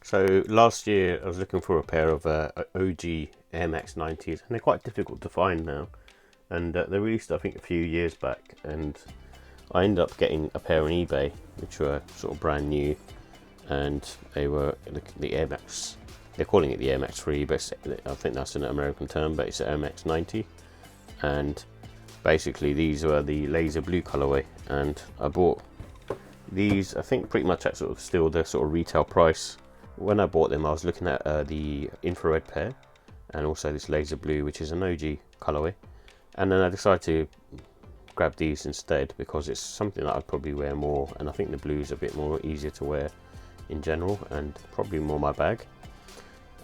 So last year I was looking for a pair of OG Air Max 90s, and they're quite difficult to find now. And they released, I think, a few years back, and I ended up getting a pair on eBay, which were sort of brand new, and they were the Air Max. They're calling it the Air Max 3, but I think that's an American term, but it's Air Max 90. And basically, these were the laser blue colorway, and I bought these, I think, pretty much at sort of still the sort of retail price. When I bought them, I was looking at the infrared pair and also this laser blue, which is an OG colorway, and then I decided to grab these instead because it's something that I'd probably wear more, and I think the blue is a bit more easier to wear in general and probably more my bag.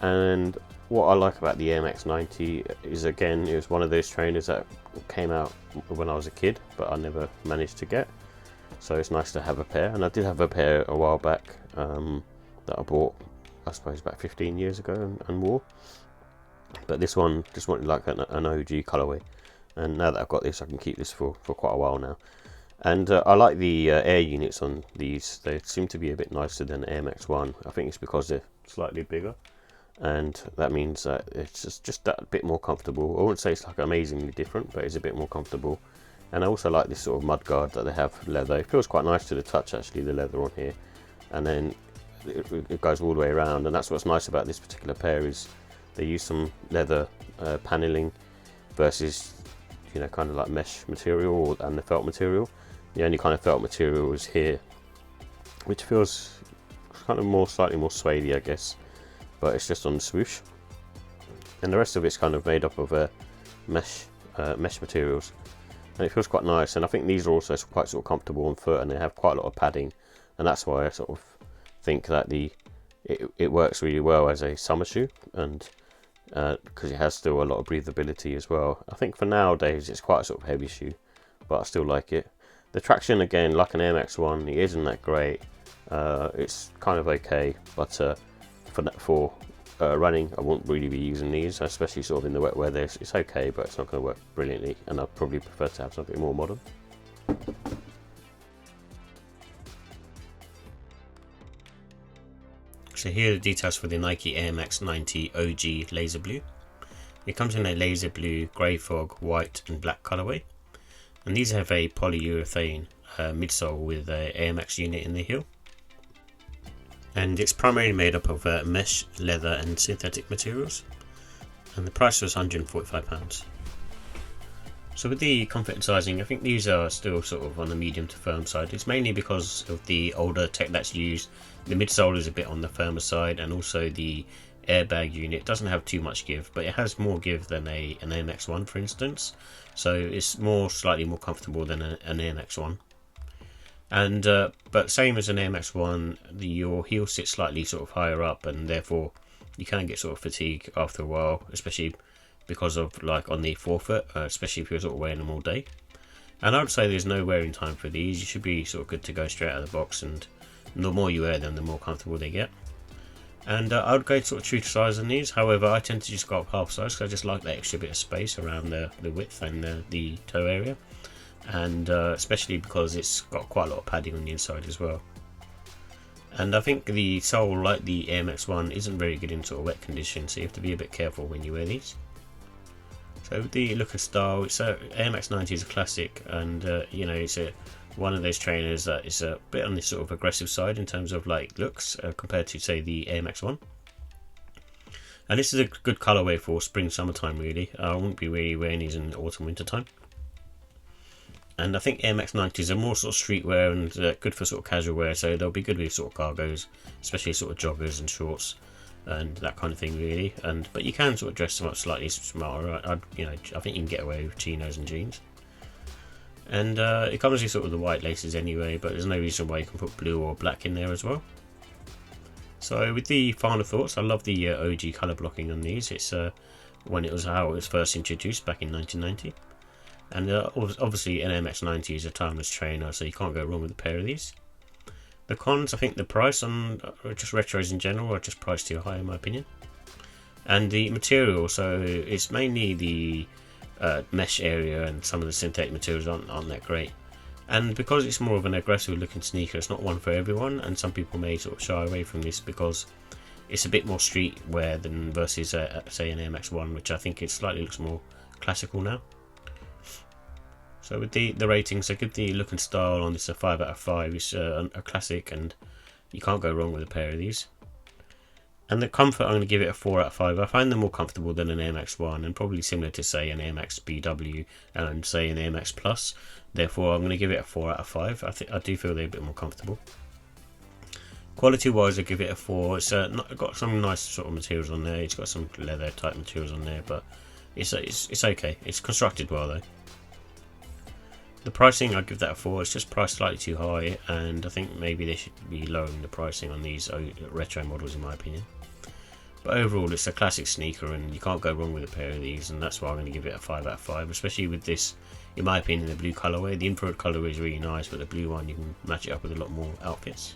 And what I like about the Air Max 90 is, again, it was one of those trainers that came out when I was a kid but I never managed to get, so it's nice to have a pair. And I did have a pair a while back that I bought, I suppose, about 15 years ago and wore, but this one just wanted like an OG colorway, and now that I've got this, I can keep this for quite a while now. And I like the air units on these. They seem to be a bit nicer than Air Max 1. I think it's because they're slightly bigger, and that means that it's just that bit more comfortable. I wouldn't say it's like amazingly different, but it's a bit more comfortable. And I also like this sort of mud guard that they have, leather. It feels quite nice to the touch, actually, the leather on here, and then it goes all the way around. And that's what's nice about this particular pair, is they use some leather paneling versus, you know, kind of like mesh material and the felt material. The only kind of felt material is here, which feels kind of slightly more suede, I guess, but it's just on the swoosh, and the rest of it's kind of made up of mesh materials, and it feels quite nice. And I think these are also quite sort of comfortable on foot, and they have quite a lot of padding, and that's why I sort of think that it works really well as a summer shoe, and because it has still a lot of breathability as well. I think for nowadays it's quite a sort of heavy shoe, but I still like it. The traction, again, like an Air Max 1, it isn't that great. It's kind of okay, but for running, I won't really be using these, especially sort of in the wet weather. It's okay, but it's not going to work brilliantly, and I'd probably prefer to have something more modern. So here are the details for the Nike Air Max 90 OG Laser Blue. It comes in a laser blue, grey fog, white and black colourway, and these have a polyurethane midsole with a Air Max unit in the heel, and it's primarily made up of mesh, leather and synthetic materials, and the price was £145. So with the comfort and sizing, I think these are still sort of on the medium to firm side. It's mainly because of the older tech that's used. The midsole is a bit on the firmer side, and also the airbag unit doesn't have too much give, but it has more give than an Air Max 1, for instance. So it's slightly more comfortable than an Air Max 1. And but same as an Air Max 1, your heel sits slightly sort of higher up, and therefore you can get sort of fatigue after a while, especially because of like on the forefoot, especially if you're sort of wearing them all day. And I would say there's no wearing time for these. You should be sort of good to go straight out of the box, and the more you wear them, the more comfortable they get. And I would go sort of true to size on these. However, I tend to just go up half size because I just like that extra bit of space around the width and the toe area, and especially because it's got quite a lot of padding on the inside as well. And I think the sole, like the Air Max 1, isn't very good in sort of wet conditions, so you have to be a bit careful when you wear these. So with the look and style, Air Max 90 is a classic, and you know, it's one of those trainers that is a bit on the sort of aggressive side in terms of like looks compared to, say, the Air Max 1. And this is a good colourway for spring summertime, really. I wouldn't be really wearing these in autumn winter time. And I think Air Max 90s are more sort of streetwear and good for sort of casual wear, so they'll be good with sort of cargos, especially sort of joggers and shorts and that kind of thing, really. But you can sort of dress them up slightly smarter. I think you can get away with chinos and jeans. And it comes with sort of the white laces anyway, but there's no reason why you can put blue or black in there as well. So with the final thoughts, I love the OG colour blocking on these. It's how it was first introduced back in 1990. And obviously an Air Max 90 is a timeless trainer, so you can't go wrong with a pair of these. The cons, I think the price on just retros in general are just priced too high in my opinion. And the material, so it's mainly the mesh area, and some of the synthetic materials aren't that great. And because it's more of an aggressive looking sneaker, it's not one for everyone, and some people may sort of shy away from this because it's a bit more streetwear than versus say an Air Max 1, which I think it slightly looks more classical now. So with the ratings, I give the look and style on this a 5 out of 5. It's a classic, and you can't go wrong with a pair of these. And the comfort, I'm going to give it a 4 out of 5. I find them more comfortable than an Air Max 1, and probably similar to say an Air Max BW and say an Air Max Plus. Therefore, I'm going to give it a 4 out of 5. I do feel they're a bit more comfortable. Quality wise, I give it a 4. It's got some nice sort of materials on there. It's got some leather type materials on there, but it's okay. It's constructed well though. The pricing, I give that a 4. It's just priced slightly too high, and I think maybe they should be lowering the pricing on these retro models, in my opinion. But overall, it's a classic sneaker, and you can't go wrong with a pair of these, and that's why I'm going to give it a 5 out of 5. Especially with this, in my opinion, the blue colorway. The infrared colorway is really nice, but the blue one, you can match it up with a lot more outfits.